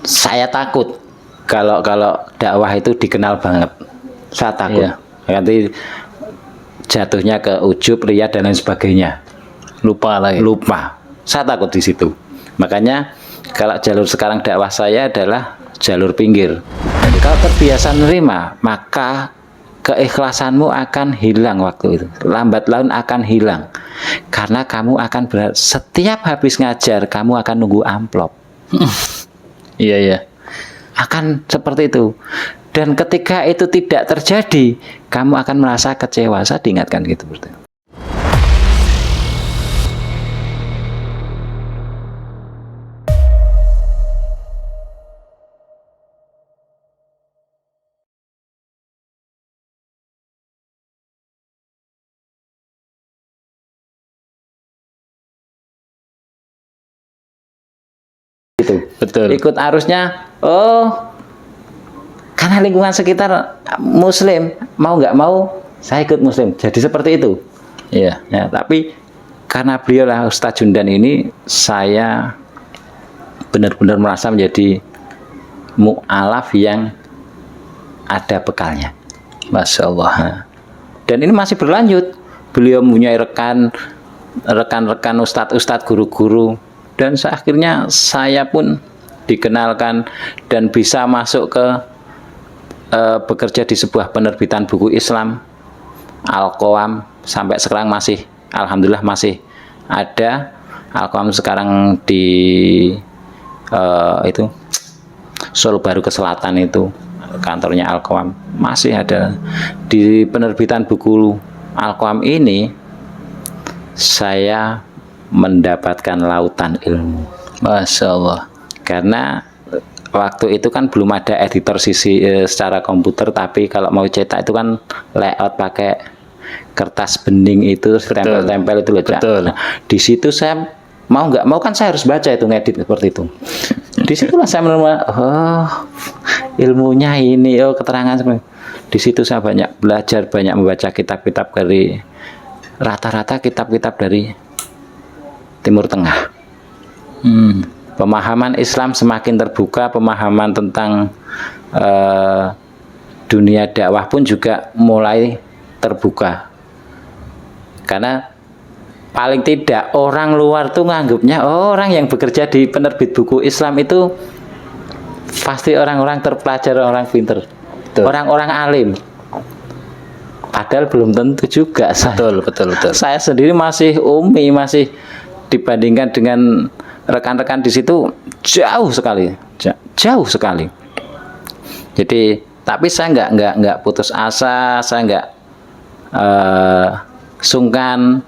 saya takut kalau dakwah itu dikenal banget. Saya takut. Nanti jatuhnya ke ujub, riya dan lain sebagainya. Lupa lagi. Lupa. Saya takut di situ. Makanya kalau jalur sekarang dakwah saya adalah jalur pinggir. Kalau terbiasa nerima, maka keikhlasanmu akan hilang waktu itu. Lambat laun akan hilang. Karena kamu akan setiap habis ngajar, kamu akan nunggu amplop. Iya. Akan seperti itu. Dan ketika itu tidak terjadi, kamu akan merasa kecewa. Saya diingatkan gitu. Gitu. Betul. Ikut arusnya, karena lingkungan sekitar Muslim, mau nggak mau saya ikut Muslim. Jadi seperti itu. Iya. Ya, tapi karena beliau lah Ustadz Jundan ini, saya benar-benar merasa menjadi mu'alaf yang ada bekalnya. Masya Allah. Nah, dan ini masih berlanjut. Beliau mempunyai rekan-rekan ustadz-ustadz, guru-guru, dan akhirnya saya pun dikenalkan dan bisa masuk ke bekerja di sebuah penerbitan buku Islam, Al-Qawam. Sampai sekarang masih, alhamdulillah masih ada. Al-Qawam sekarang di itu Solo Baru ke Selatan itu kantornya Al-Qawam, masih ada. Di penerbitan buku Al-Qawam ini saya mendapatkan lautan ilmu. Masya Allah. Karena waktu itu kan belum ada editor secara komputer, tapi kalau mau cetak itu kan layout pakai kertas bening itu, tempel-tempel itu loh. Betul. Nah, di situ saya mau nggak mau kan saya harus baca itu, ngedit seperti itu. Disitulah saya menemukan, ilmunya ini, keterangan seperti. Di situ saya banyak belajar, banyak membaca kitab-kitab dari rata-rata kitab-kitab dari Timur Tengah. Pemahaman Islam semakin terbuka, pemahaman tentang dunia dakwah pun juga mulai terbuka. Karena paling tidak orang luar tuh nganggapnya orang yang bekerja di penerbit buku Islam itu pasti orang-orang terpelajar, orang pinter, orang-orang alim. Padahal belum tentu juga. Betul. Saya sendiri masih umi, masih dibandingkan dengan rekan-rekan di situ jauh sekali. Jadi, tapi saya nggak putus asa, saya nggak sungkan.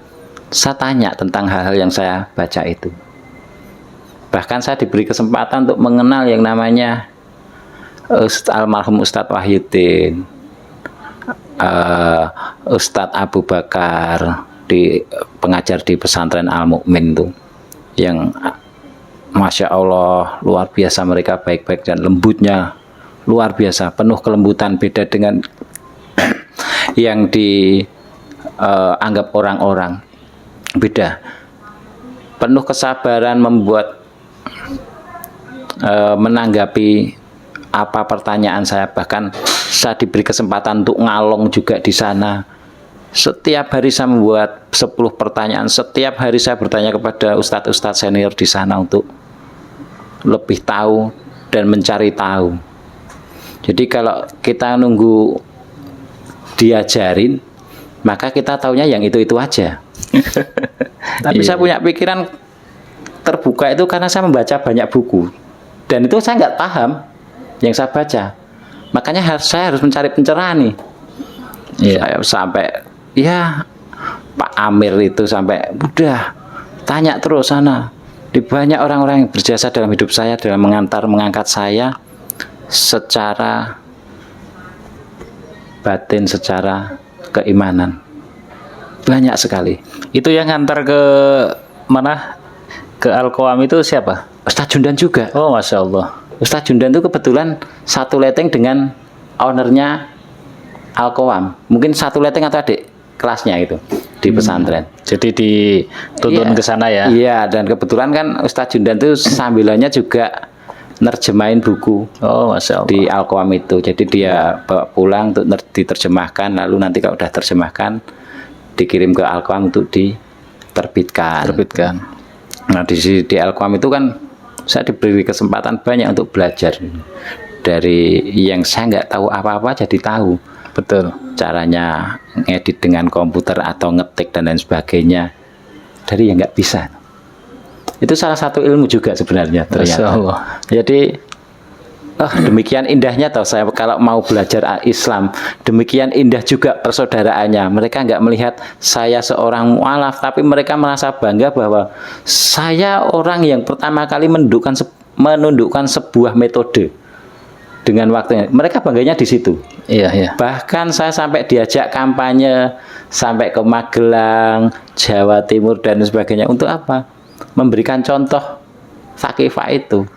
Saya tanya tentang hal-hal yang saya baca itu. Bahkan saya diberi kesempatan untuk mengenal yang namanya almarhum Ustadz Wahyuddin, Ustadz Abu Bakar, pengajar di pesantren Al Mukmin tuh, yang Masya Allah luar biasa, mereka baik-baik dan lembutnya luar biasa, penuh kelembutan, beda dengan yang dianggap orang-orang, beda, penuh kesabaran membuat menanggapi apa pertanyaan saya. Bahkan saya diberi kesempatan untuk ngalong juga di sana. Setiap hari saya membuat 10 pertanyaan. Setiap hari saya bertanya kepada ustadz-ustadz senior di sana untuk lebih tahu dan mencari tahu. Jadi kalau kita nunggu diajarin, maka kita taunya yang itu-itu aja. Tapi saya punya pikiran terbuka itu karena saya membaca banyak buku. Dan itu saya nggak paham yang saya baca. Makanya saya harus mencari pencerahan nih. Saya sampai, Pak Amir itu sampai udah tanya terus sana. Di banyak orang-orang yang berjasa dalam hidup saya, dalam mengangkat saya secara batin, secara keimanan. Banyak sekali. Itu yang ngantar ke mana? Ke Al-Qawam itu siapa? Ustadz Jundan juga. Oh, Masya Allah. Ustadz Jundan itu kebetulan satu leteng dengan ownernya Al-Qawam. Mungkin satu leteng atau adik kelasnya itu di pesantren. Jadi dituntun ke sana ya? Iya, dan kebetulan kan Ustadz Jundan itu sambilannya juga nerjemahin buku Oh, Masya Allah. di Al-Qawam itu. Jadi dia bawa pulang untuk diterjemahkan, lalu nanti kalau udah terjemahkan dikirim ke Al-Qawam untuk diterbitkan. Terbitkan. Nah di Al-Qawam itu kan saya diberi kesempatan banyak untuk belajar dari yang saya nggak tahu apa-apa jadi tahu. Betul. Caranya ngedit dengan komputer atau ngetik dan lain sebagainya dari yang nggak bisa. Itu salah satu ilmu juga sebenarnya Masya ternyata. Allah. Jadi demikian indahnya tahu saya kalau mau belajar Islam, demikian indah juga persaudaraannya. Mereka nggak melihat saya seorang mualaf, tapi mereka merasa bangga bahwa saya orang yang pertama kali menundukkan sebuah metode dengan waktunya. Mereka bangganya di situ. Iya, iya. Bahkan saya sampai diajak kampanye sampai ke Magelang, Jawa Timur dan sebagainya. Untuk apa? Memberikan contoh Tsaqifah itu.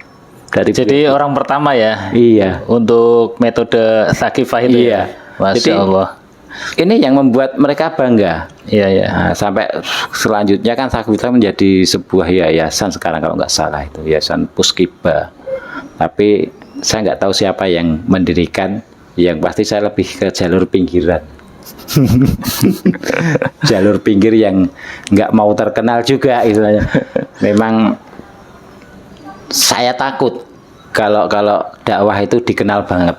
Jadi orang pertama ya. Iya. Untuk metode Tsaqifah itu. Iya. Ya? Masya Jadi, Allah. Ini yang membuat mereka bangga. Iya, iya. Nah, sampai selanjutnya kan Tsaqifah menjadi sebuah yayasan sekarang kalau nggak salah itu yayasan Puskiba. Tapi saya nggak tahu siapa yang mendirikan. Yang pasti saya lebih ke jalur pinggiran. Jalur pinggir yang nggak mau terkenal juga istilahnya. Memang saya takut kalau dakwah itu dikenal banget.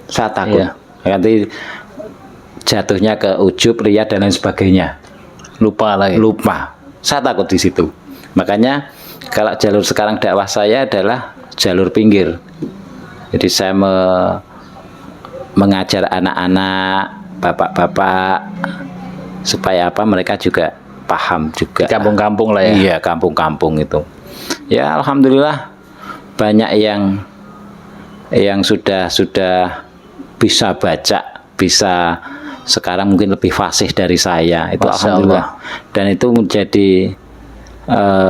Saya takut. Iya. Nanti jatuhnya ke ujub, riya dan lain sebagainya. Lupa lagi. Lupa. Saya takut di situ. Makanya kalau jalur sekarang dakwah saya adalah jalur pinggir. Jadi saya mengajar anak-anak, bapak-bapak supaya apa mereka juga paham juga. Kampung-kampung lah ya. Iya, kampung-kampung itu. Ya alhamdulillah banyak yang sudah bisa baca, bisa sekarang mungkin lebih fasih dari saya. Itu Masya alhamdulillah. Allah. Dan itu menjadi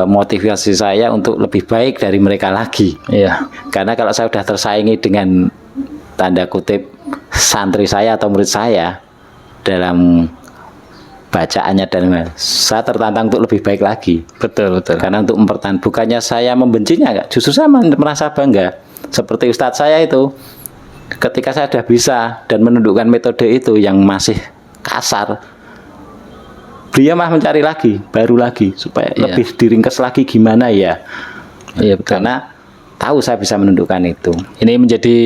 motivasi saya untuk lebih baik dari mereka lagi. Iya. Karena kalau saya sudah tersaingi dengan tanda kutip santri saya atau murid saya dalam bacaannya dan saya tertantang untuk lebih baik lagi. Betul, betul. Karena untuk mempertahankan, bukannya saya membencinya, enggak, justru saya merasa bangga. Seperti ustadz saya itu, ketika saya sudah bisa dan menundukkan metode itu yang masih kasar, dia mah mencari lagi, baru lagi supaya Iya. lebih diringkes lagi gimana ya. Iya, betul. Karena tahu saya bisa menundukkan itu. Ini menjadi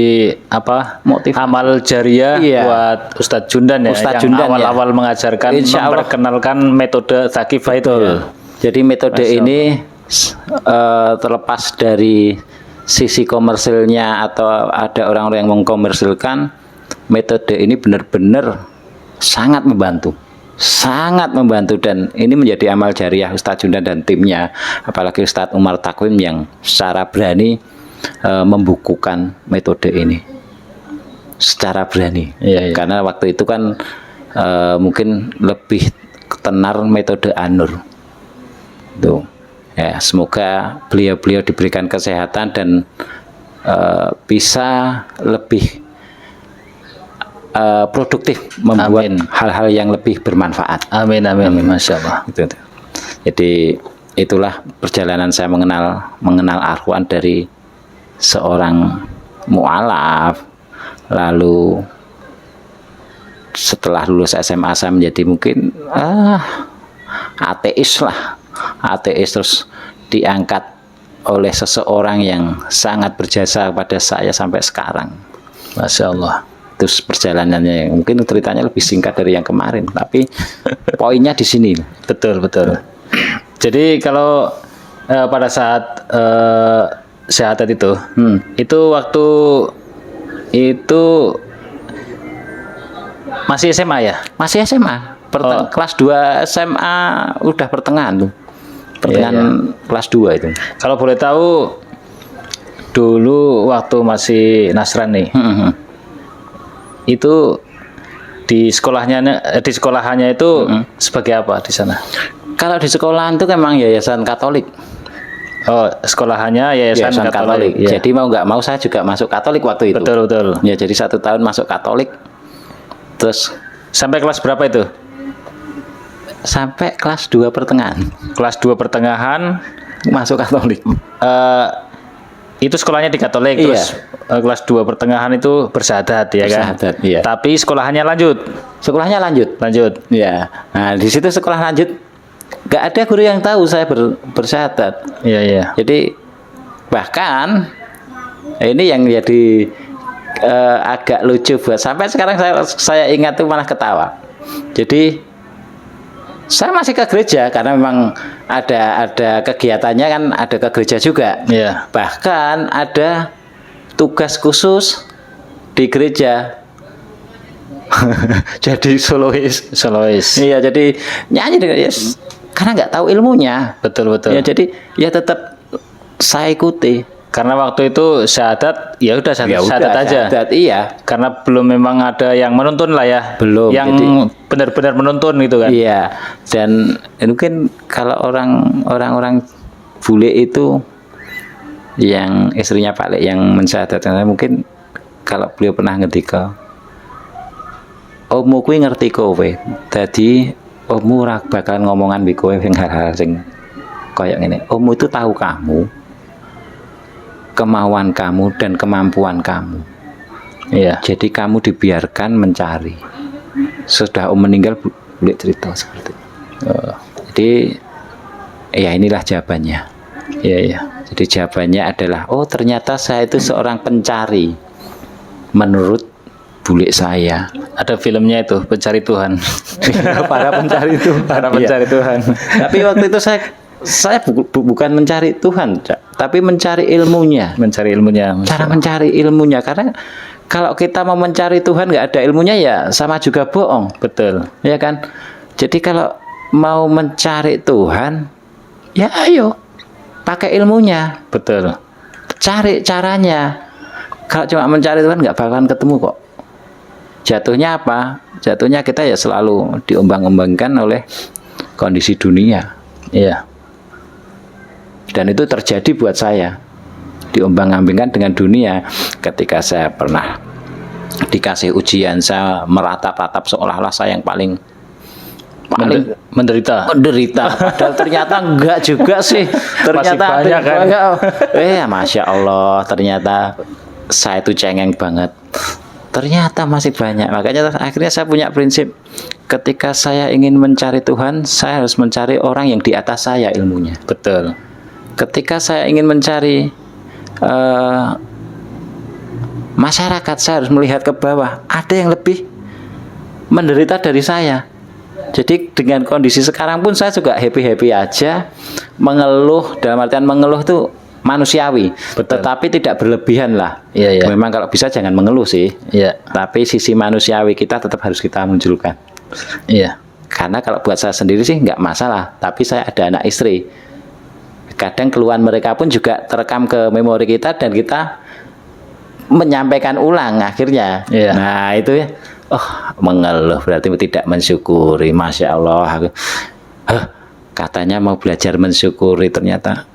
apa? Motivasi. Amal jariah Iya. buat Ustadz Jundan ya, Ustadz yang Jundan, ya. awal-awal mengajarkan, Insya Allah. memperkenalkan metode Tsaqifah itu. Betul. Jadi metode Masya ini terlepas dari sisi komersilnya atau ada orang-orang yang mengkomersilkan, metode ini benar-benar sangat membantu. Sangat membantu dan ini menjadi amal jariah Ustadz Jundan dan timnya, apalagi Ustadz Umar Takwim yang secara berani membukukan metode ini secara berani. Iya, iya. Karena waktu itu kan mungkin lebih tenar metode An-Nur tuh ya. Semoga beliau-beliau diberikan kesehatan dan bisa lebih produktif membuat Amin. hal-hal yang lebih bermanfaat. Amin, amin, Masya Allah. Gitu. Jadi itulah perjalanan saya mengenal Ar-Quran dari seorang mu'alaf, lalu setelah lulus SMA saya menjadi mungkin ateis lah, ateis, terus diangkat oleh seseorang yang sangat berjasa kepada saya sampai sekarang. Masya Allah. Terus perjalanannya mungkin ceritanya lebih singkat dari yang kemarin, tapi poinnya di sini. Betul, betul. Jadi kalau pada saat syahadat itu waktu itu masih SMA ya? Masih SMA, kelas 2 SMA udah pertengahan tuh. Pertengahan kelas 2 itu. Kalau boleh tahu dulu waktu masih Nasrani itu di sekolahannya itu sebagai apa di sana? Kalau di sekolahan itu memang yayasan Katolik. Oh, sekolahannya yayasan Katolik. Ya. Jadi mau nggak mau saya juga masuk Katolik waktu itu. Betul, betul. Ya, jadi 1 tahun masuk Katolik. Terus sampai kelas berapa itu? Sampai kelas 2 pertengahan. Kelas 2 pertengahan Masuk Katolik. Itu sekolahnya di Katolik, Iya. terus kelas 2 pertengahan itu bersyahadat ya kan? Bersyahadat, iya. Tapi sekolahannya lanjut. Sekolahnya lanjut. Iya. Nah, di situ sekolah lanjut nggak ada guru yang tahu saya bersyahadat. Iya. Jadi bahkan ini yang jadi agak lucu buat sampai sekarang saya ingat tuh malah ketawa. Jadi saya masih ke gereja karena memang ada kegiatannya kan, ada ke gereja juga. Iya. Bahkan ada tugas khusus di gereja. Jadi solois. Iya, jadi nyanyi dengan karena nggak tahu ilmunya. Betul. Ya, jadi ya tetap saya ikuti. Karena waktu itu syahadat, ya udah syahadat aja. Syahadat, iya. Karena belum memang ada yang menuntun lah ya. Belum, Yang benar-benar menuntun gitu kan. Iya. Dan mungkin kalau orang bule itu yang istrinya Pak Lek yang mensyahadatkan, mungkin kalau beliau pernah ngendika, ommu kuwi ngerti kowe. Dadi ommu ora bakalan ngomongan mbek kowe sing hal-hal sing kayak ngene. Ommu itu tahu kamu, kemauan kamu dan kemampuan kamu. Iya. Jadi kamu dibiarkan mencari. Sudah om meninggal, boleh cerita seperti itu. Jadi ya inilah jawabannya. Iya. Jadi jawabannya adalah, oh ternyata saya itu seorang pencari. Menurut bule saya. Ada filmnya itu, Pencari Tuhan. Para pencari Tuhan. Para pencari Tuhan. Tapi waktu itu saya bukan mencari Tuhan, Cak, tapi mencari ilmunya. Mencari ilmunya. Cara mencari ilmunya, karena kalau kita mau mencari Tuhan nggak ada ilmunya ya sama juga bohong, Betul. ya kan? Jadi kalau mau mencari Tuhan, ya ayo pakai ilmunya, Betul. cari caranya. Kalau cuma mencari Tuhan nggak bakalan ketemu kok. Jatuhnya apa? Jatuhnya kita ya selalu diombang-ombangkan oleh kondisi dunia. Iya. Dan itu terjadi buat saya, diombang-ambingkan dengan dunia. Ketika saya pernah dikasih ujian, saya meratap-ratap seolah-olah saya yang paling menderita. Padahal ternyata enggak juga sih. Ternyata Masih banyak kan? Masya Allah, ternyata saya itu cengeng banget. Ternyata masih banyak. Makanya akhirnya saya punya prinsip, ketika saya ingin mencari Tuhan, saya harus mencari orang yang di atas saya ilmunya. Betul. Ketika saya ingin mencari masyarakat, saya harus melihat ke bawah. Ada yang lebih menderita dari saya. Jadi dengan kondisi sekarang pun saya juga happy-happy aja. Mengeluh, dalam artian mengeluh tuh manusiawi. Betul. Tetapi tidak berlebihan lah. Iya. Memang kalau bisa jangan mengeluh sih. Iya. Tapi sisi manusiawi kita tetap harus kita munculkan. Iya. Karena kalau buat saya sendiri sih nggak masalah. Tapi saya ada anak istri. Kadang keluhan mereka pun juga terekam ke memori kita dan kita menyampaikan ulang akhirnya. Iya. Nah itu ya, mengeluh berarti tidak mensyukuri. Masya Allah, katanya mau belajar mensyukuri, ternyata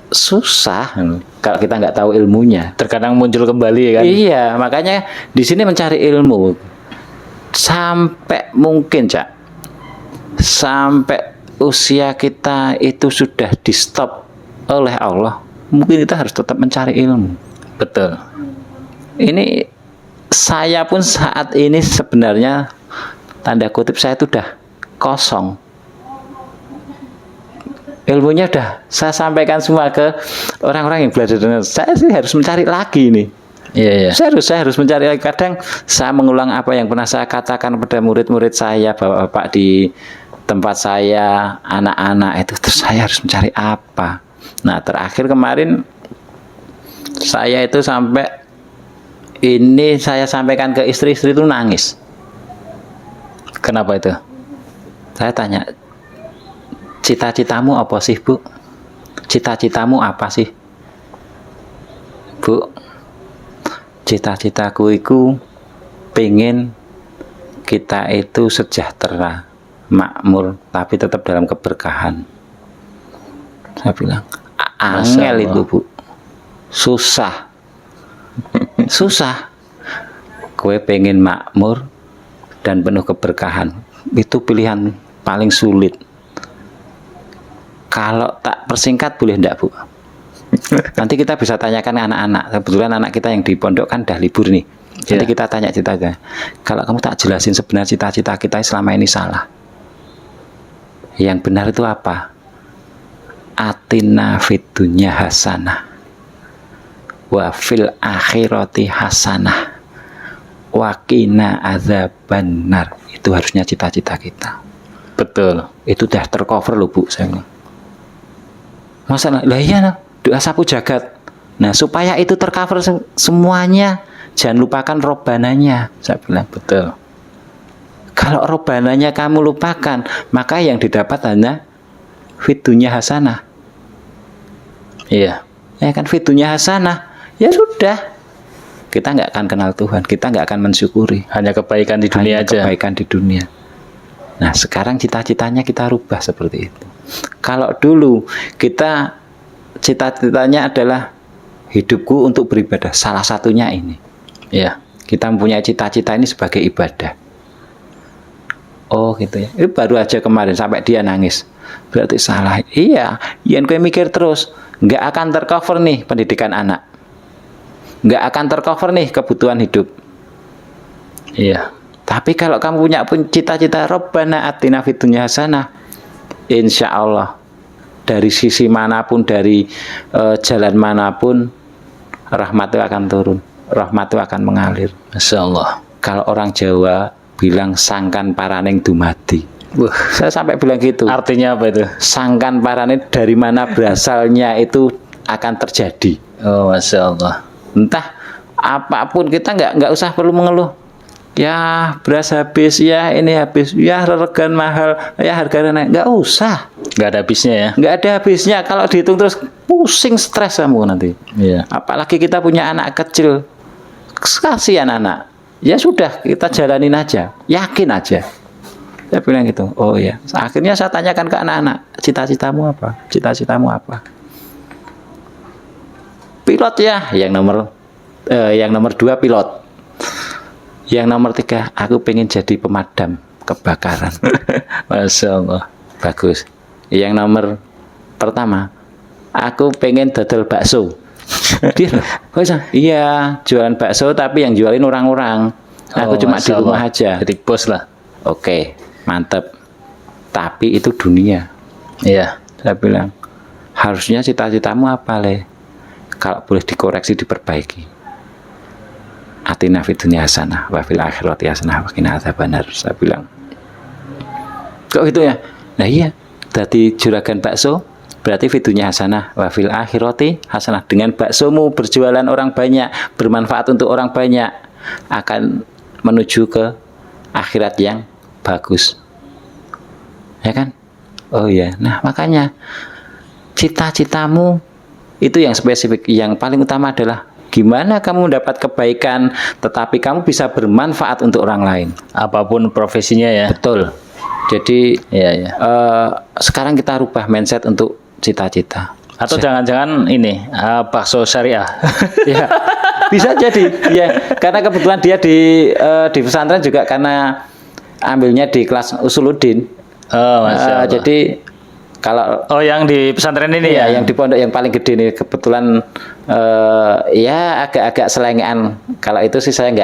susah kalau kita nggak tahu ilmunya. Terkadang muncul kembali kan. Iya, makanya di sini mencari ilmu sampai mungkin, Cak, sampai usia kita itu sudah di stop oleh Allah, mungkin kita harus tetap mencari ilmu. Betul. Ini saya pun saat ini sebenarnya tanda kutip saya itu udah kosong. Ilmunya udah saya sampaikan semua ke orang-orang yang belajar dengan saya, sih harus mencari lagi nih. Iya. Saya harus mencari lagi. Kadang saya mengulang apa yang pernah saya katakan pada murid-murid saya, bapak-bapak di tempat saya, anak-anak itu, terus saya harus mencari apa. Nah terakhir kemarin saya itu sampai ini saya sampaikan ke istri-istri itu nangis. Kenapa itu? Saya tanya, cita-citamu apa sih, Bu? Cita-citamu apa sih, Bu? Cita-citaku itu pengen kita itu sejahtera, makmur, tapi tetap dalam keberkahan. Saya bilang, angel itu, Bu. Susah. Susah. Kue pengen makmur dan penuh keberkahan. Itu pilihan paling sulit. Kalau tak persingkat boleh enggak, Bu? Nanti kita bisa tanyakan anak-anak. Kebetulan anak kita yang di pondok kan dah libur nih. Nanti kita tanya cita-cita. Kalau kamu tak jelasin sebenarnya cita-cita kita selama ini salah. Yang benar itu apa? Atina fid dunya hasanah wa fil akhirati hasanah wa qina adzabannar. Itu harusnya cita-cita kita. Betul. Itu udah tercover loh Bu, saya bilang. Masalah, lah iya nah, doa sapu jagat. Nah supaya itu tercover semuanya, jangan lupakan robananya, saya bilang. Betul. Kalau robananya kamu lupakan, maka yang didapat hanya fitunya hasanah. Iya. Ya kan, fitunya hasanah. Ya sudah, kita nggak akan kenal Tuhan, kita nggak akan mensyukuri. Hanya kebaikan di dunia Hanya aja. kebaikan di dunia. Nah sekarang cita-citanya kita rubah seperti itu. Kalau dulu kita cita-citanya adalah hidupku untuk beribadah, salah satunya ini. Iya. Kita mempunyai cita-cita ini sebagai ibadah. Oh gitu ya. Itu baru aja kemarin sampai dia nangis. Berarti salah. Iya, yang gue mikir terus, nggak akan tercover nih pendidikan anak. Nggak akan tercover nih kebutuhan hidup. Iya. Tapi kalau kamu punya cita-cita Rabbana atina fid dunya hasanah, insya Allah dari sisi manapun, dari jalan manapun, rahmat itu akan turun, rahmat itu akan mengalir. Masya Allah. Kalau orang Jawa bilang sangkan paraning dumadi. Wah, Saya sampai bilang gitu. artinya apa itu? Sangkan paraning dari mana berasalnya itu akan terjadi. Oh, Masya Allah. Entah apapun, kita nggak usah perlu mengeluh. Ya beras habis, ya ini habis, ya regan mahal, ya harganya naik. Nggak usah. Nggak ada habisnya ya? Nggak ada habisnya. Kalau dihitung terus pusing, stres kamu nanti. Iya. Apalagi kita punya anak kecil, kasihan anak. Ya sudah, kita jalanin aja, yakin aja. Saya bilang gitu. Oh ya. Akhirnya saya tanyakan ke anak-anak, cita-citamu apa? Cita-citamu apa? Pilot ya, yang nomor 2 pilot. Yang nomor 3, aku pengen jadi pemadam kebakaran. Masya Allah. Bagus. Yang nomor pertama, aku pengen dodol bakso. Dia, oh iya, jualan bakso tapi yang jualin orang-orang. Aku cuma di Masya rumah Allah. aja. Jadi bos lah. Oke, mantep. Tapi itu dunia. Iya. Saya bilang, harusnya cita-citamu apa, Le? Kalau boleh dikoreksi, diperbaiki. Atina fid dunya hasanah wa fil akhirati hasanah wa qina adzabannar. Saya bilang, kok gitu ya? Nah iya, dari juragan bakso berarti fid dunya hasanah wa fil akhirati hasanah. Dengan baksomu berjualan orang banyak, bermanfaat untuk orang banyak, akan menuju ke akhirat yang bagus. Ya kan? Oh iya. Nah, makanya cita-citamu itu yang spesifik, yang paling utama adalah gimana kamu mendapat kebaikan tetapi kamu bisa bermanfaat untuk orang lain. Apapun profesinya ya. Betul. Jadi Iya, iya. sekarang kita rubah mindset untuk cita-cita. Atau jangan-jangan ini bakso syariah. Ya, bisa jadi. Ya, karena kebetulan dia di pesantren juga karena ambilnya di kelas Usuluddin. Oh, Masya Allah. Jadi kalau yang di pesantren ini ya? yang di pondok yang paling gede nih kebetulan ya agak-agak selengean. Kalau itu sih saya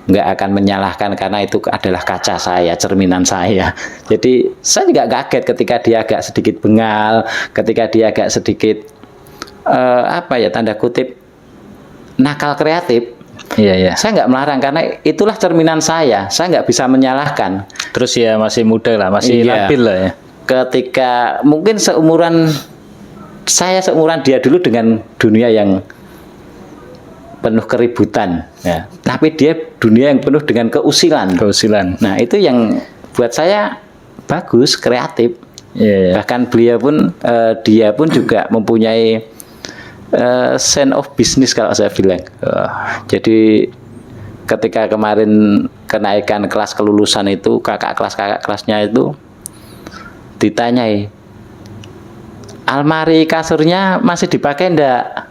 nggak akan menyalahkan karena itu adalah kaca saya, cerminan saya. Jadi saya juga kaget ketika dia agak sedikit bengal, ketika dia agak sedikit tanda kutip nakal kreatif. Iya, iya. Saya nggak melarang karena itulah cerminan saya nggak bisa menyalahkan. Terus ya masih muda lah, masih Iya. labil lah ya. Ketika mungkin seumuran dia dulu dengan dunia yang penuh keributan, ya. Tapi dia dunia yang penuh dengan keusilan. Keusilan. Nah itu yang buat saya bagus, kreatif. Iya, iya. Bahkan dia pun juga mempunyai sense of business kalau saya bilang. Jadi ketika kemarin kenaikan kelas kelulusan itu kakak kelasnya itu ditanyai, almari kasurnya masih dipakai enggak?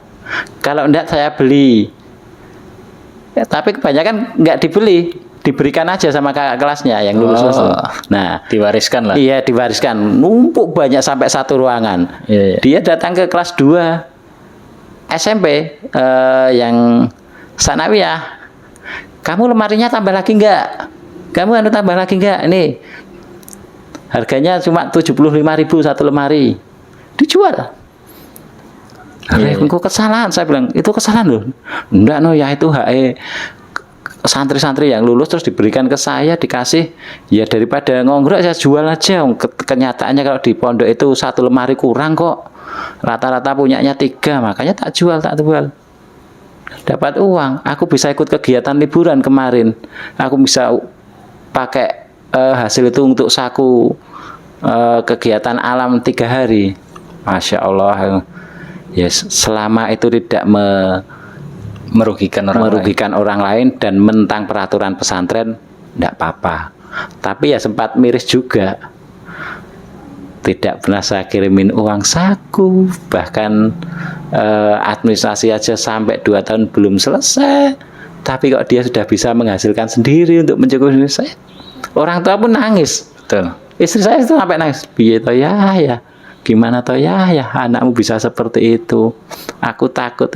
Kalau enggak saya beli. Ya, tapi kebanyakan enggak dibeli, diberikan aja sama kakak kelasnya yang lulus. Nah, Diwariskan lah. iya diwariskan, numpuk banyak sampai satu ruangan. Iya, iya. Dia datang ke kelas 2, SMP yang sanawiyah, kamu lemarinya tambah lagi enggak? Kamu tambah lagi enggak? Ini harganya cuma 75.000 satu lemari. Dijual. Itu kesalahan, saya bilang itu kesalahan loh. Enggak no ya, itu HE santri-santri yang lulus terus diberikan ke saya, dikasih, ya daripada ngonggrak saya jual aja. Kenyataannya kalau di pondok itu satu lemari kurang kok, rata-rata punyanya 3, makanya tak jual, dapat uang. Aku bisa ikut kegiatan liburan kemarin, aku bisa pakai hasil itu untuk saku kegiatan alam 3 hari. Masya Allah. Yes, selama itu tidak merugikan orang lain dan mentang peraturan pesantren, tidak apa-apa. Tapi ya sempat miris juga. Tidak pernah saya kirimin uang saku, bahkan administrasi aja sampai 2 tahun belum selesai. Tapi kok dia sudah bisa menghasilkan sendiri untuk mencukupi diri saya. Orang tua pun nangis. Betul. Istri saya itu sampai nangis. Piye toh ya, gimana toh ya, anakmu bisa seperti itu. Aku takut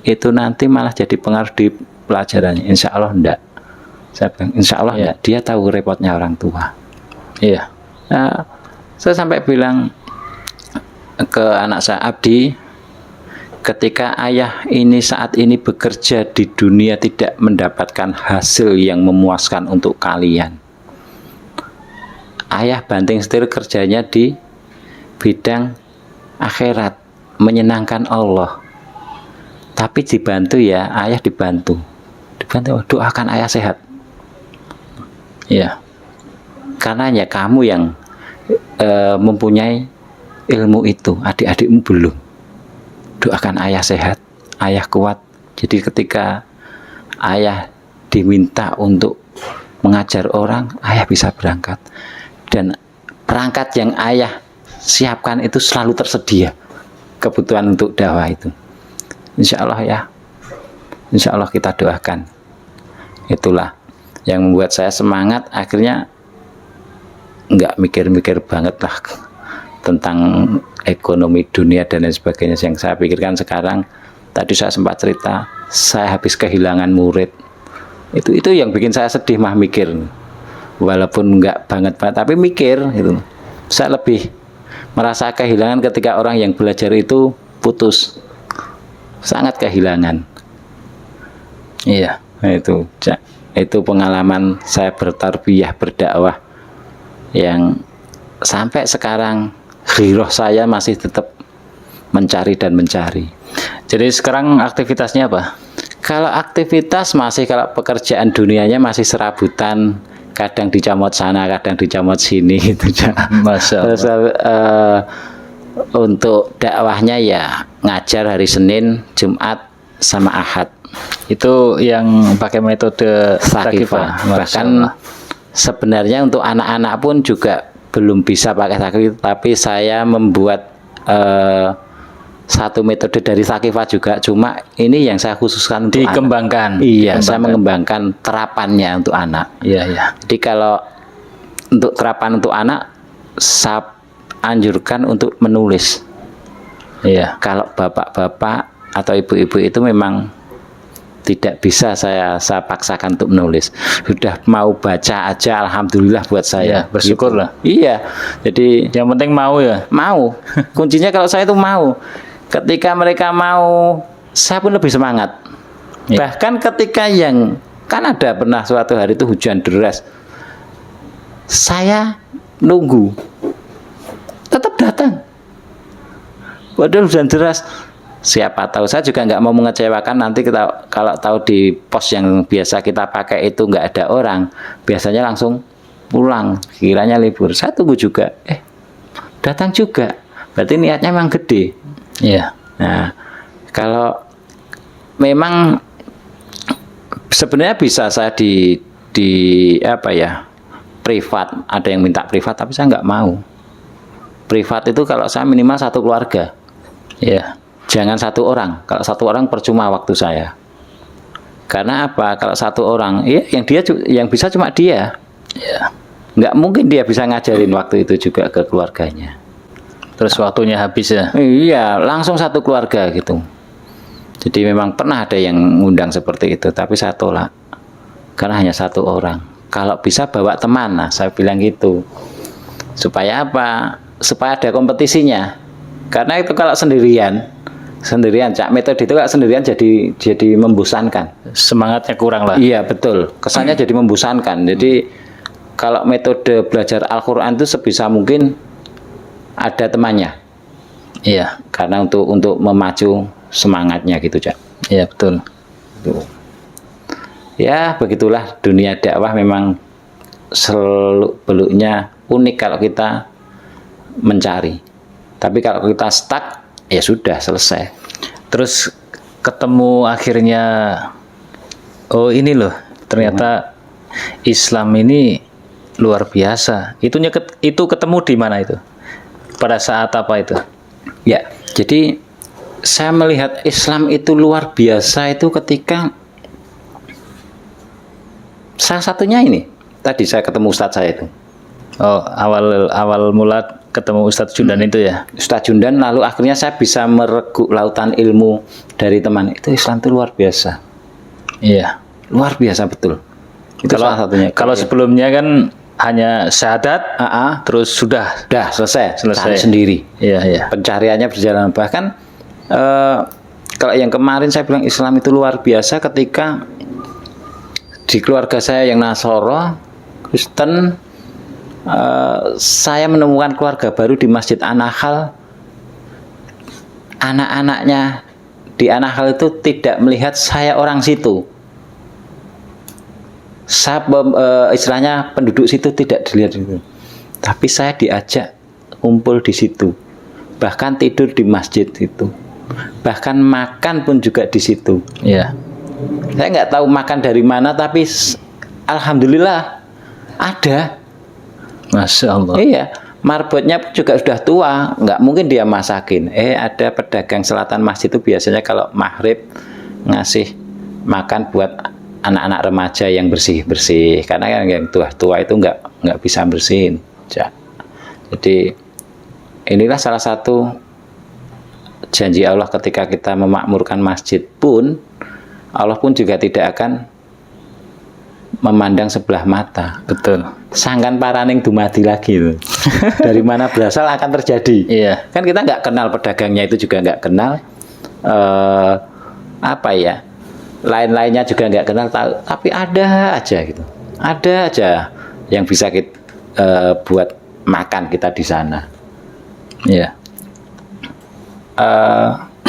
itu nanti malah jadi pengaruh di pelajarannya. Insya Allah enggak. Saya bilang, insya Allah enggak. Dia tahu repotnya orang tua. Iya. Nah, saya sampai bilang ke anak saya, Abdi, ketika ayah ini saat ini bekerja di dunia tidak mendapatkan hasil yang memuaskan untuk kalian, ayah banting setir kerjanya di bidang akhirat, menyenangkan Allah. Tapi dibantu ya, ayah dibantu, doakan ayah sehat. Iya. Karena ya kamu yang mempunyai ilmu itu, adik-adikmu belum. Doakan ayah sehat, ayah kuat. Jadi ketika ayah diminta untuk mengajar orang, ayah bisa berangkat. Dan perangkat yang ayah siapkan itu selalu tersedia kebutuhan untuk dakwah itu. Insya Allah ya, insya Allah kita doakan. Itulah yang membuat saya semangat. Akhirnya nggak mikir-mikir banget lah tentang ekonomi dunia dan lain sebagainya. Yang saya pikirkan sekarang, tadi saya sempat cerita, saya habis kehilangan murid. Itu yang bikin saya sedih mah, mikir. Walaupun nggak banget, tapi mikir itu. Saya lebih merasa kehilangan ketika orang yang belajar itu putus. Sangat kehilangan. Iya. Nah, itu pengalaman saya bertarbiyah, berdakwah, yang sampai sekarang ghiroh saya masih tetap mencari dan mencari. Jadi sekarang aktivitasnya apa? Kalau aktivitas masih, kalau pekerjaan dunianya masih serabutan, kadang dicomot sana, kadang dicomot sini gitu. Masya Allah. Terus untuk dakwahnya ya ngajar hari Senin, Jumat, sama Ahad. Itu yang pakai metode Sakifah. Bahkan sebenarnya untuk anak-anak pun juga belum bisa pakai Sakifah, tapi saya membuat satu metode dari Sakifah juga. Cuma ini yang saya khususkan untuk dikembangkan. Iya, saya mengembangkan terapannya untuk anak. Iya, iya. Jadi kalau untuk terapan untuk anak, saya anjurkan untuk menulis. Iya. Kalau bapak-bapak atau ibu-ibu itu memang tidak bisa saya paksakan untuk menulis. Sudah mau baca aja, alhamdulillah buat saya. Iya, bersyukur lah. Iya. Jadi yang penting mau ya. Mau. Kuncinya kalau saya itu mau. Ketika mereka mau, saya pun lebih semangat. Iya. Bahkan ketika kan ada pernah suatu hari itu hujan deras, saya nunggu, tetap datang. Padahal hujan deras. Siapa tahu, saya juga nggak mau mengecewakan. Nanti kita kalau tahu di pos yang biasa kita pakai itu nggak ada orang, biasanya langsung pulang, kiranya libur. Saya tunggu juga, datang juga. Berarti niatnya memang gede. Iya. Nah, kalau memang sebenarnya bisa saya di apa ya, privat. Ada yang minta privat, tapi saya nggak mau. Privat itu kalau saya minimal satu keluarga. Iya. Jangan satu orang. Kalau satu orang percuma waktu saya. Karena apa? Kalau satu orang, yang bisa cuma dia. Iya. Nggak mungkin dia bisa ngajarin waktu itu juga ke keluarganya. Terus waktunya habis ya. Iya, langsung satu keluarga gitu. Jadi memang pernah ada yang ngundang seperti itu, tapi saya tolak karena hanya satu orang. Kalau bisa bawa teman, nah saya bilang gitu. Supaya apa? Supaya ada kompetisinya. Karena itu kalau sendirian Cak, metode itu kalau sendirian jadi membosankan. Semangatnya kurang lah. Iya betul, kesannya jadi membosankan. Jadi kalau metode belajar Al-Quran itu sebisa mungkin ada temannya. Iya, Karena untuk memacu semangatnya gitu, Cak. iya betul. Tuh. Ya begitulah dunia dakwah, memang seluk-beluknya unik kalau kita mencari. Tapi kalau kita stuck, ya sudah selesai. Terus ketemu akhirnya, oh ini loh, ternyata Islam ini luar biasa. Itu ketemu di mana itu? Pada saat apa itu? Ya, jadi saya melihat Islam itu luar biasa itu ketika salah satunya ini. Tadi saya ketemu Ustadz saya itu. Oh, awal mula ketemu Ustadz Jundan itu ya? Ustadz Jundan, lalu akhirnya saya bisa mereguk lautan ilmu dari teman. Itu Islam itu luar biasa. Iya. Luar biasa betul. Itu Kalau salah satunya. kalau sebelumnya kan hanya syahadat, terus sudah Dah selesai. Selesai. Cari sendiri. Iya, iya. Pencariannya berjalan. Bahkan kalau yang kemarin saya bilang Islam itu luar biasa ketika di keluarga saya yang Nasoro, Kristen, saya menemukan keluarga baru di Masjid An-Nahl. Anak-anaknya di An-Nahl itu tidak melihat saya orang situ. Saya istilahnya penduduk situ tidak dilihat itu. Tapi saya diajak kumpul di situ. Bahkan tidur di masjid itu. Bahkan makan pun juga di situ. Iya. Saya nggak tahu makan dari mana, tapi alhamdulillah ada. Masya Allah. Iya, marbotnya juga sudah tua, nggak mungkin dia masakin. Ada pedagang selatan masjid itu biasanya kalau maghrib ngasih makan buat anak-anak remaja yang bersih-bersih, karena kan yang tua-tua itu nggak bisa bersihin. Jadi inilah salah satu janji Allah ketika kita memakmurkan masjid pun, Allah pun juga tidak akan memandang sebelah mata. Betul. Sangkan paraning dumadi lagi itu. Dari mana berasal akan terjadi. Iya. Kan kita nggak kenal pedagangnya, itu juga nggak kenal. Apa ya? Lain-lainnya juga nggak kenal, tapi ada aja gitu. Ada aja yang bisa kita buat makan kita di sana. Iya.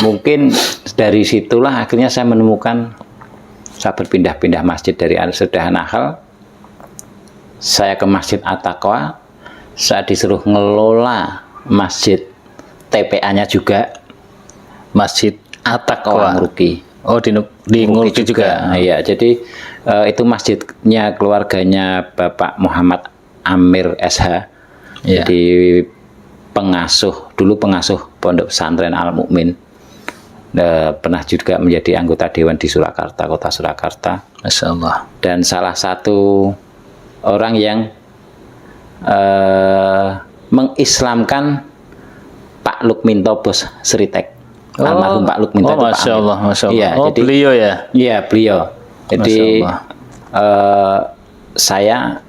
Mungkin dari situlah akhirnya saya menemukan, saya berpindah-pindah masjid dari An-Nahl. Saya ke Masjid At-Taqwa, saya disuruh ngelola masjid TPA-nya juga, Masjid At-Taqwa. Ngruki. Oh, di Ngruki juga. Iya, jadi itu masjidnya keluarganya Bapak Muhammad Amir SH. Iya. Jadi dulu pengasuh Pondok Pesantren Al Mukmin. Pernah juga menjadi anggota dewan di Surakarta, kota Surakarta. Masya Allah. Dan salah satu orang yang mengislamkan Pak Lukminto Bos Sritek. Almarhum Pak Lukminto itu Pak Masya Amir. Allah, Masya Allah. Iya, jadi, beliau ya? Iya, beliau. Jadi saya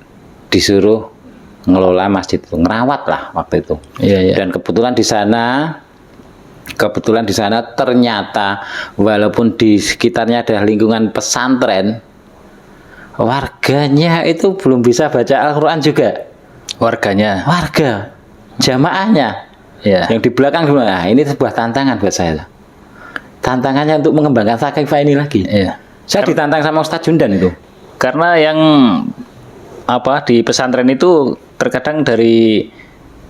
disuruh ngelola masjid itu, ngerawat lah waktu itu. Iya, iya. Dan kebetulan di sana ternyata walaupun di sekitarnya ada lingkungan pesantren, warganya itu belum bisa baca Al-Quran juga. Warga jamaahnya. Iya. Yang di belakang dulu. Nah, ini sebuah tantangan buat saya. Tantangannya untuk mengembangkan Thaqifah ini lagi. Iya. Saya ditantang sama Ustadz Jundan itu. Karena yang di pesantren itu terkadang dari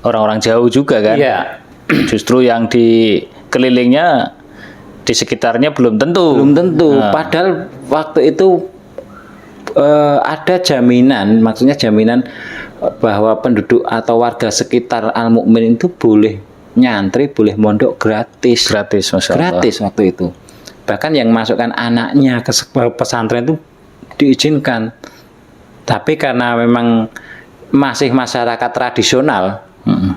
orang-orang jauh juga kan. Iya. Justru yang di kelilingnya di sekitarnya belum tentu. Nah. Padahal waktu itu ada jaminan, maksudnya jaminan bahwa penduduk atau warga sekitar Al Mukmin itu boleh nyantri, boleh mondok gratis. Masya Allah. Gratis waktu itu. Bahkan yang masukkan anaknya ke pesantren itu diizinkan. Tapi karena memang masih masyarakat tradisional,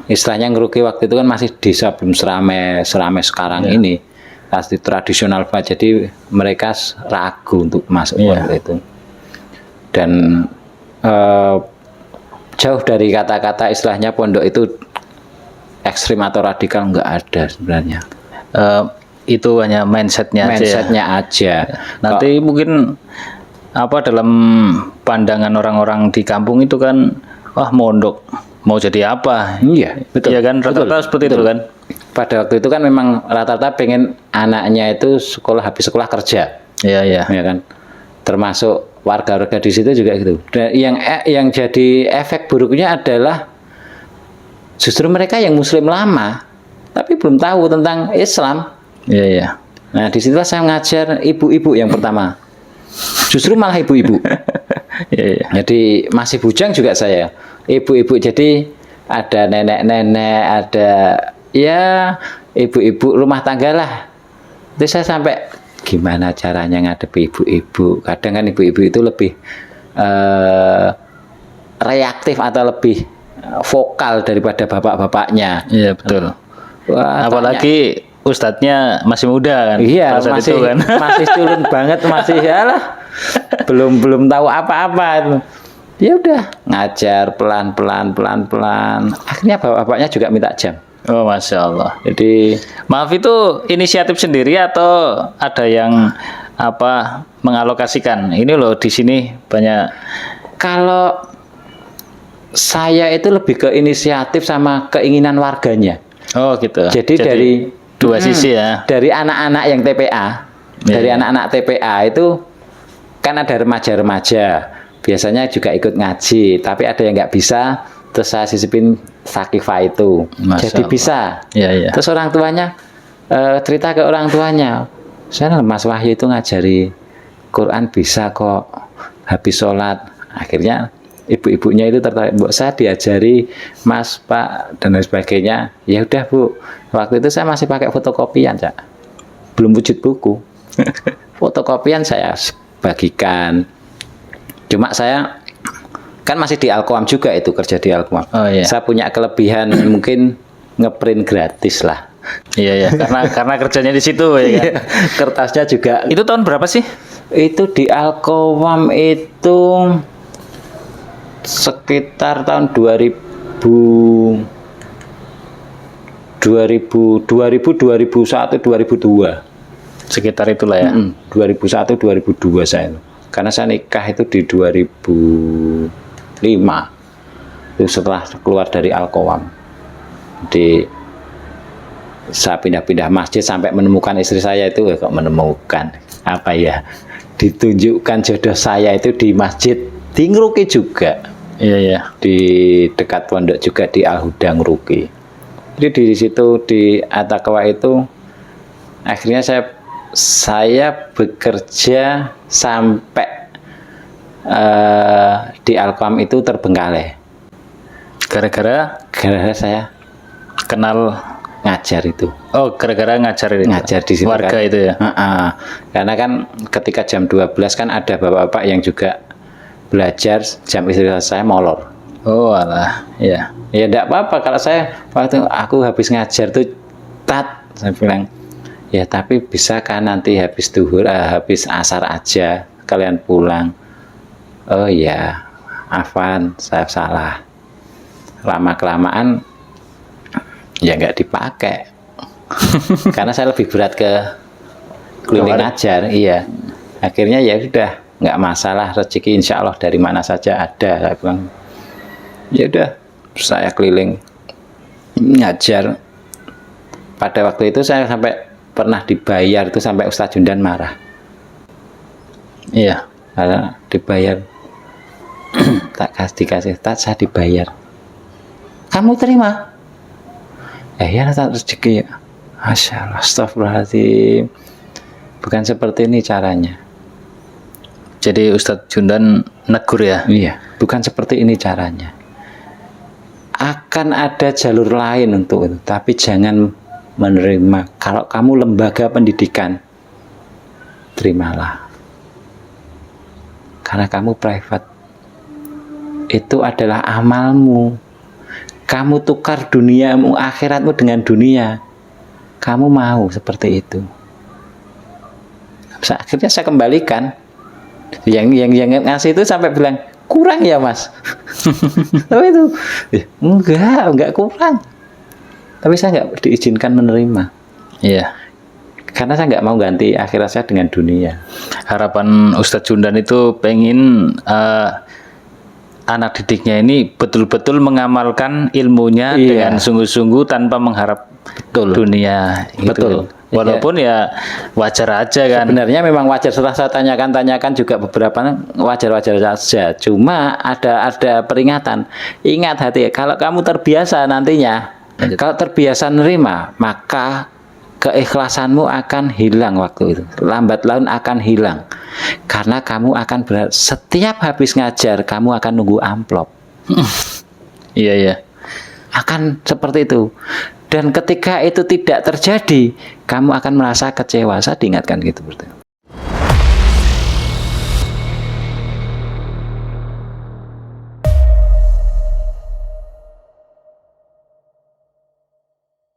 istilahnya Ngruki waktu itu kan masih desa, belum seramai sekarang ini. pasti tradisional banget. Jadi mereka ragu untuk masuk Iya. pondok itu. Dan jauh dari kata-kata istilahnya pondok itu ekstrim atau radikal, nggak ada sebenarnya. Itu hanya mindsetnya aja ya. Mindsetnya aja. Nanti mungkin apa dalam pandangan orang-orang di kampung itu kan, wah mondok mau jadi apa? Iya, betul. Iya kan, rata-rata Betul, seperti betul. itu kan. Pada waktu itu kan memang rata-rata pengen anaknya itu habis sekolah kerja, Iya, iya. ya kan. Termasuk warga-warga di situ juga gitu. Dan yang jadi efek buruknya adalah justru mereka yang Muslim lama, tapi belum tahu tentang Islam. Iya, iya. Nah, disitulah saya ngajar ibu-ibu yang pertama. Justru malah ibu-ibu. Iya, iya. Jadi masih bujang juga saya. Ibu-ibu, jadi ada nenek-nenek, ada ya ibu-ibu rumah tangga lah. Itu saya sampai gimana caranya ngadepi ibu-ibu. Kadang kan ibu-ibu itu lebih reaktif atau lebih vokal daripada bapak-bapaknya. Iya, betul. Wah, Apalagi ustadznya masih muda kan. iya, pada saat masih itu kan. masih culun banget, masih yalah. Belum tahu apa-apa itu. Ya udah, ngajar pelan-pelan. Akhirnya bapak-bapaknya juga minta jam. Oh, Masya Allah. Jadi Maaf, itu inisiatif sendiri atau ada yang apa mengalokasikan? Ini loh di sini banyak. kalau saya itu lebih ke inisiatif sama keinginan warganya. Oh, gitu. Jadi dari dua sisi ya. Dari anak-anak yang TPA, dari Iya. anak-anak TPA itu kan ada remaja-remaja, biasanya juga ikut ngaji, tapi ada yang nggak bisa, terus saya sisipin Sakifah itu, Masya jadi Allah. bisa. Iya, iya. Terus orang tuanya cerita ke orang tuanya, saya Mas Wahyu itu ngajari Quran bisa kok, habis sholat. Akhirnya ibu-ibunya itu tertarik, Bu, saya diajari Mas, Pak, dan lain sebagainya. Ya udah Bu, waktu itu saya masih pakai fotokopian, Cak. Belum wujud buku. Fotokopian saya bagikan. Cuma saya kan masih di Alkoam juga, itu kerja di Alkoam. Oh, iya. Saya punya kelebihan mungkin ngeprint gratis lah. Iya, iya. Karena kerjanya di situ ya kan. Kertasnya juga. Itu tahun berapa sih? Itu di Alkoam itu sekitar tahun 2000 2001 2002. Sekitar itulah ya. 2001 2002 saya itu. Karena saya nikah itu di 2005. Itu setelah keluar dari Alkoam. Jadi saya pindah-pindah masjid sampai menemukan istri saya itu, kok menemukan apa ya? Ditunjukkan jodoh saya itu di masjid di Ngruki juga. Iya, iya. Di dekat pondok juga di Al-Huda Ngruki. Jadi di situ di Attaqwa itu akhirnya saya bekerja sampai di Alkoam itu terbengkalai. Gara-gara Saya kenal. ngajar itu. Oh, gara-gara ngajar itu. Ngajar di situ Warga kan. itu ya. Karena kan ketika jam 12 kan ada bapak-bapak yang juga belajar, jam istirahat saya molor. Oh, alah. Iya. Ya enggak apa-apa kalau saya waktu aku habis ngajar tuh saya bilang, ya tapi bisa kan nanti habis duhur, habis asar aja kalian pulang. Oh ya, afwan, saya salah. Lama-kelamaan ya nggak dipakai. Karena saya lebih berat ke keliling ngajar, iya. Akhirnya ya sudah, nggak masalah, rezeki insya Allah dari mana saja ada. Saya bilang, ya udah, saya keliling ngajar. Pada waktu itu saya sampai pernah dibayar itu sampai Ustadz Jundan marah. Iya. Karena dibayar, dikasih Ustadz, saya dibayar. Kamu terima? Ya tak rezeki ya. Masya Allah, astagfirullahaladzim. Bukan seperti ini caranya. Jadi Ustadz Jundan negur ya. Iya, bukan seperti ini caranya. Akan ada jalur lain untuk itu, tapi jangan menerima. Kalau kamu lembaga pendidikan, terimalah. Karena kamu private. Itu adalah amalmu. Kamu tukar duniamu, akhiratmu dengan dunia. Kamu mau seperti itu. Akhirnya saya kembalikan. Yang ngasih itu sampai bilang, kurang ya mas. Tapi itu enggak kurang. Tapi saya nggak diizinkan menerima. Iya. Karena saya nggak mau ganti akhirat saya dengan dunia. Harapan Ustadz Jundan itu pengen anak didiknya ini betul-betul mengamalkan ilmunya dengan sungguh-sungguh tanpa mengharap dunia. Betul. Gitu. Walaupun ya wajar aja kan. Sebenarnya memang wajar, setelah saya tanyakan juga beberapa wajar-wajar saja. Cuma ada peringatan. Ingat hati, kalau kamu terbiasa nantinya, kalau terbiasa nerima, maka keikhlasanmu akan hilang waktu itu. Lambat laun akan hilang. Karena kamu akan setiap habis ngajar, kamu akan nunggu amplop. Iya. Akan seperti itu. Dan ketika itu tidak terjadi, kamu akan merasa kecewa. Saya diingatkan gitu.